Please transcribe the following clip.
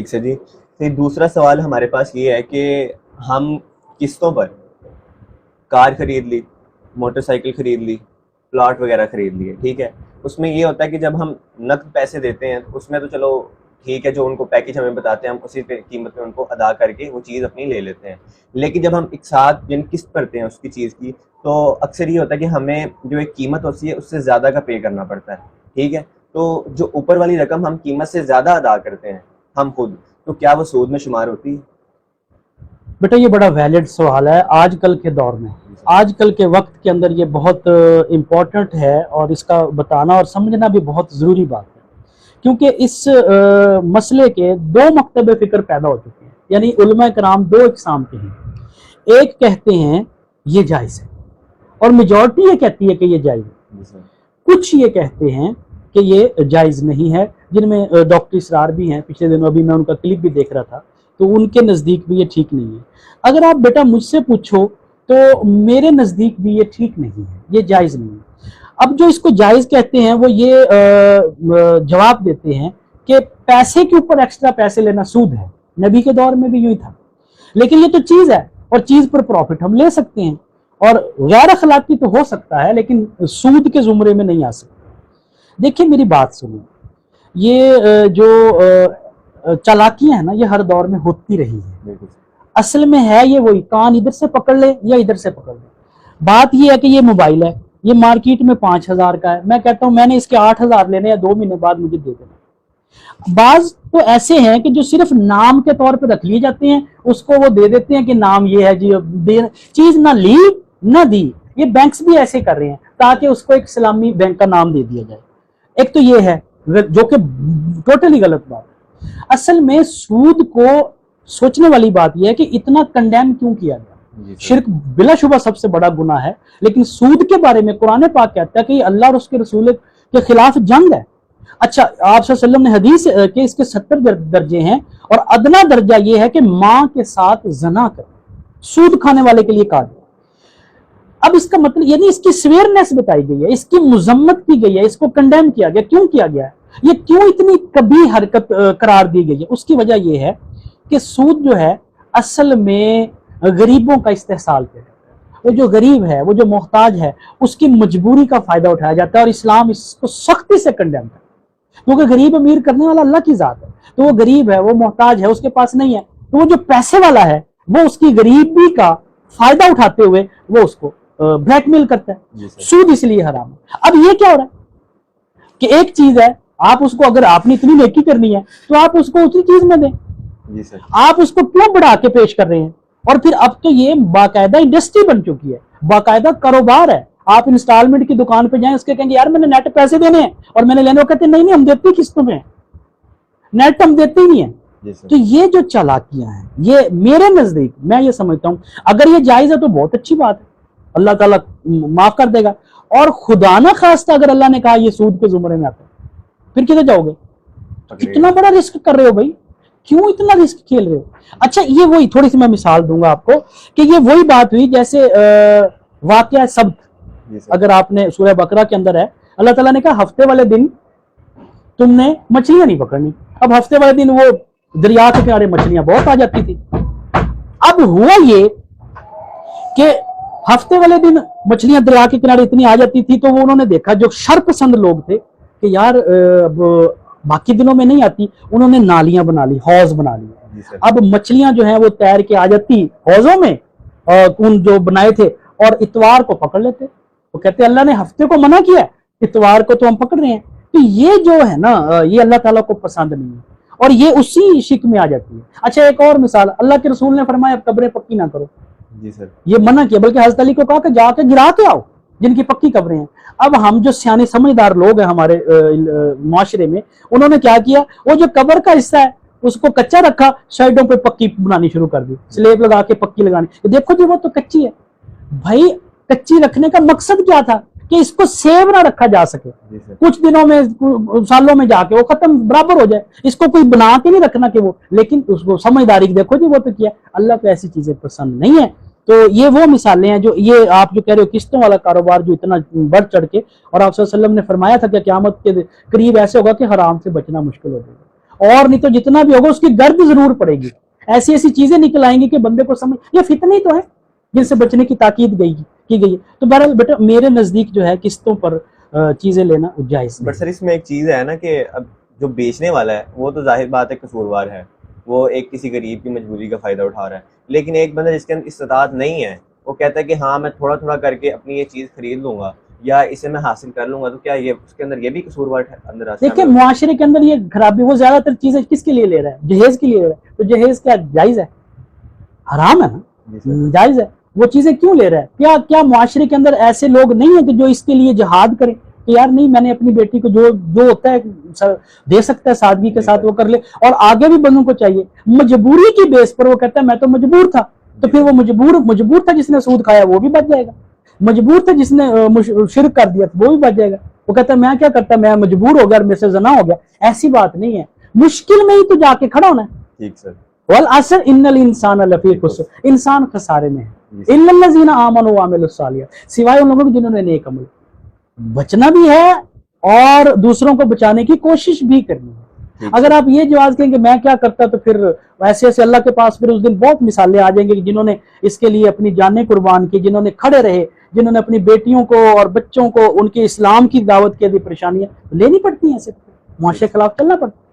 ٹھیک سے جی. پھر دوسرا سوال ہمارے پاس یہ ہے کہ ہم قسطوں پر کار خرید لی, موٹر سائیکل خرید لی, پلاٹ وغیرہ خرید لیے, ٹھیک ہے. اس میں یہ ہوتا ہے کہ جب ہم نقد پیسے دیتے ہیں اس میں تو چلو ٹھیک ہے, جو ان کو پیکج ہمیں بتاتے ہیں ہم اسی پہ قیمت میں ان کو ادا کر کے وہ چیز اپنی لے لیتے ہیں. لیکن جب ہم ایک ساتھ یعنی قسط کرتے ہیں اس کی چیز کی, تو اکثر یہ ہوتا ہے کہ ہمیں جو ایک قیمت ہوتی ہے اس سے زیادہ کا پے کرنا پڑتا ہے, ٹھیک ہے. تو جو اوپر والی رقم ہم قیمت سے زیادہ ادا کرتے ہیں ہم خود, تو کیا وہ سود میں شمار ہوتی ہے؟ بیٹا یہ بڑا ویلڈ سوال ہے آج کل کے دور میں, آج کل کے وقت کے اندر یہ بہت امپورٹنٹ ہے اور اس کا بتانا اور سمجھنا بھی بہت ضروری بات ہے, کیونکہ اس مسئلے کے دو مکتب فکر پیدا ہو چکے ہیں. یعنی علماء کرام دو اقسام کے ہیں, ایک کہتے ہیں یہ جائز ہے اور میجورٹی یہ کہتی ہے کہ یہ جائز ہے, کچھ یہ کہتے ہیں کہ یہ جائز نہیں ہے, جن میں ڈاکٹر اسرار بھی ہیں. پچھلے دنوں ابھی میں ان کا کلپ بھی دیکھ رہا تھا, تو ان کے نزدیک بھی یہ ٹھیک نہیں ہے. اگر آپ بیٹا مجھ سے پوچھو تو میرے نزدیک بھی یہ ٹھیک نہیں ہے, یہ جائز نہیں ہے. اب جو اس کو جائز کہتے ہیں وہ یہ جواب دیتے ہیں کہ پیسے کے اوپر ایکسٹرا پیسے لینا سود ہے. نبی کے دور میں بھی یوں ہی تھا, لیکن یہ تو چیز ہے اور چیز پر پروفٹ ہم لے سکتے ہیں, اور غیر اخلاقی تو ہو سکتا ہے لیکن سود کے زمرے میں نہیں آ سکتا. دیکھیں میری بات سنیں, یہ جو چالاکیاں ہیں نا یہ ہر دور میں ہوتی رہی ہیں. اصل میں ہے یہ وہی, کان ادھر سے پکڑ لے یا ادھر سے پکڑ لے. بات یہ ہے کہ یہ موبائل ہے, یہ مارکیٹ میں 5,000 کا ہے, میں کہتا ہوں میں نے اس کے 8,000 لینے ہیں, 2 مہینے بعد مجھے دے دینا. بعض تو ایسے ہیں کہ جو صرف نام کے طور پہ رکھ لیے جاتے ہیں, اس کو وہ دے دیتے ہیں کہ نام یہ ہے جی, چیز نہ لی نہ دی. یہ بینکس بھی ایسے کر رہے ہیں تاکہ اس کو ایک اسلامی بینک کا نام دے دیا جائے. ایک تو یہ ہے جو کہ ٹوٹلی غلط بات ہے. اصل میں سود کو سوچنے والی بات یہ ہے کہ اتنا کنڈیم کیوں کیا گیا. شرک بلا شبہ سب سے بڑا گناہ ہے, لیکن سود کے بارے میں قرآن پاک کہتا ہے کہ یہ اللہ اور اس کے رسول کے خلاف جنگ ہے. اچھا آپ صلی اللہ علیہ وسلم نے حدیث کہ اس کے 70 درجے ہیں, اور ادنا درجہ یہ ہے کہ ماں کے ساتھ زنا کر, سود کھانے والے کے لیے کہا گیا. اب اس کا مطلب یعنی اس کی سویئرنیس بتائی گئی ہے, اس کی مذمت کی گئی ہے, اس کو کنڈیم کیا گیا. کیوں کیا گیا ہے, یہ کیوں اتنی کبھی حرکت قرار دی گئی ہے؟ اس کی وجہ یہ ہے کہ سود جو ہے اصل میں غریبوں کا استحصال کیا جاتا ہے. وہ جو غریب ہے, وہ جو محتاج ہے, اس کی مجبوری کا فائدہ اٹھایا جاتا ہے, اور اسلام اس کو سختی سے کنڈیم کرتا ہے. کیونکہ غریب امیر کرنے والا اللہ کی ذات ہے, تو وہ غریب ہے, وہ محتاج ہے, اس کے پاس نہیں ہے, تو وہ جو پیسے والا ہے وہ اس کی غریبی کا فائدہ اٹھاتے ہوئے وہ اس کو بلیک میل کرتا ہے. سود اس لیے حرام ہے. اب یہ کیا ہو رہا ہے کہ ایک چیز ہے, آپ اس کو اگر آپ نے اتنی نیکی کرنی ہے تو آپ اس کو اسی چیز میں دیں. آپ اس کو کیوں بڑھا کے پیش کر رہے ہیں؟ اور پھر اب تو یہ باقاعدہ انڈسٹری بن چکی ہے, باقاعدہ کاروبار ہے. آپ انسٹالمنٹ کی دکان پہ جائیں, اس کے کہیں گے یار میں نے نیٹ پیسے دینے ہیں اور میں نے لینے, وہ کہتے ہیں نہیں ہم دیتے قسطوں میں, نیٹ ہم دیتے ہی نہیں ہیں. تو یہ جو چالاکیاں ہیں, یہ میرے نزدیک میں یہ سمجھتا ہوں اگر یہ جائز ہے تو بہت اچھی بات ہے, اللہ تعالیٰ معاف کر دے گا. اور خدا نہ خواستہ اگر اللہ نے کہا یہ سود کے زمرے میں آتا ہے, پھر کدھر جاؤ گے؟ اتنا بڑا رسک کر رہے ہو بھائی, کیوں اتنا رسک کھیل رہے ہو؟ اچھا یہ وہی تھوڑی سی میں مثال دوں گا آپ کو کہ یہ وہی بات ہوئی جیسے واقعہ سبت, اگر آپ نے سورہ بقرہ کے اندر ہے, اللہ تعالیٰ نے کہا ہفتے والے دن تم نے مچھلیاں نہیں پکڑنی. اب ہفتے والے دن وہ دریا کے کنارے مچھلیاں بہت آ جاتی تھی. اب ہوا یہ کہ ہفتے والے دن مچھلیاں دریا کے کنارے اتنی آ جاتی تھی, تو وہ انہوں نے دیکھا جو شر پسند لوگ تھے کہ یار باقی دنوں میں نہیں آتی, انہوں نے نالیاں بنا لی, حوض بنا لی. اب مچھلیاں جو ہیں وہ تیر کے آ جاتی حوضوں میں, ان جو بنائے تھے, اور اتوار کو پکڑ لیتے. وہ کہتے اللہ نے ہفتے کو منع کیا ہے, اتوار کو تو ہم پکڑ رہے ہیں. تو یہ جو ہے نا یہ اللہ تعالیٰ کو پسند نہیں ہے, اور یہ اسی شک میں آ جاتی ہے. اچھا ایک اور مثال, اللہ کے رسول نے فرمایا اب قبریں پکی نہ کرو. جی سر, یہ منع کیا, بلکہ حضرت علی کو کہا کہ جا کے گرا کے آؤ جن کی پکی قبریں ہیں. اب ہم جو سیانے سمجھدار لوگ ہیں ہمارے معاشرے میں, انہوں نے کیا کیا, وہ جو قبر کا حصہ ہے اس کو کچا رکھا, سائڈوں پہ پکی بنانی شروع کر دی, سلیب لگا کے پکی لگانی. دیکھو جی وہ تو کچی ہے. بھائی کچی رکھنے کا مقصد کیا تھا کہ اس کو سیو نہ رکھا جا سکے, کچھ دنوں میں سالوں میں جا کے وہ ختم برابر ہو جائے, اس کو کوئی بنا کے نہیں رکھنا کہ وہ, لیکن اس کو سمجھداری دیکھو جی وہ تو کیا. اللہ کو ایسی چیزیں پسند نہیں ہے. تو یہ وہ مثالیں ہیں جو یہ آپ جو کہہ رہے ہو قسطوں والا کاروبار جو اتنا بڑھ چڑھ کے, اور آپ صلی اللہ علیہ وسلم نے فرمایا تھا کہ قیامت کے قریب ایسے ہوگا کہ حرام سے بچنا مشکل ہو جائے گا. اور نہیں تو جتنا بھی ہوگا اس کی گرد ضرور پڑے گی. ایسی ایسی چیزیں نکل آئیں گی کہ بندے کو سمجھ, یہ فتنے ہی تو ہیں جن سے بچنے کی تاکید کی گئی ہے. تو بہرحال بیٹا میرے نزدیک جو ہے قسطوں پر چیزیں لینا جائز بٹ سر اس میں ایک چیز ہے نا کہ اب جو بیچنے والا ہے وہ تو ظاہر بات ہے قصوروار ہے, وہ ایک کسی غریب کی مجبوری کا فائدہ اٹھا رہا ہے, لیکن ایک بندہ جس کے اندر استطاعت نہیں ہے وہ کہتا ہے کہ ہاں میں تھوڑا تھوڑا کر کے اپنی یہ چیز خرید لوں گا یا اسے میں حاصل کر لوں گا, تو کیا یہ اس کے اندر یہ بھی قصوروار اندر آتا ہے؟ دیکھیں معاشرے کے اندر یہ خرابی, وہ زیادہ تر چیزیں کس کے لیے لے رہا ہے, جہیز کے لیے لے رہا ہے. تو جہیز کیا جائز ہے؟ حرام ہے نا, جائز ہے. وہ چیزیں کیوں لے رہا ہے؟ کیا معاشرے کے اندر ایسے لوگ نہیں ہیں کہ جو اس کے لیے جہاد کریں کہ یار نہیں میں نے اپنی بیٹی کو جو ہوتا ہے دے سکتا ہے سادگی کے ساتھ وہ کر لے, اور آگے بھی بندوں کو چاہیے. مجبوری کی بیس پر وہ کہتا ہے میں تو مجبور تھا, تو پھر وہ مجبور تھا جس نے سود کھایا وہ بھی بچ جائے گا, مجبور تھا جس نے شرک کر دیا وہ بھی بچ جائے گا. وہ کہتا ہے میں کیا کرتا, میں مجبور ہو گیا اور میرے سے زنا ہو گیا. ایسی بات نہیں ہے, مشکل میں ہی تو جا کے کھڑا ہونا ہے. ٹھیک سر. والعصر ان الانسان لفی خسر, انسان خسارے میں ہے. الا الذین آمنوا وعملوا الصالحات, سوائے ان لوگوں کے جنہوں نے نیک عمل. بچنا بھی ہے اور دوسروں کو بچانے کی کوشش بھی کرنی ہے. اگر آپ یہ جواز کہیں کہ میں کیا کرتا, تو پھر ایسے ایسے اللہ کے پاس پھر اس دن بہت مثالیں آ جائیں گے جنہوں نے اس کے لیے اپنی جانیں قربان کی, جنہوں نے کھڑے رہے, جنہوں نے اپنی بیٹیوں کو اور بچوں کو ان کے اسلام کی دعوت کے لیے پریشانیاں لینی پڑتی ہیں, ایسے معاشرے کے خلاف چلنا پڑتا ہے.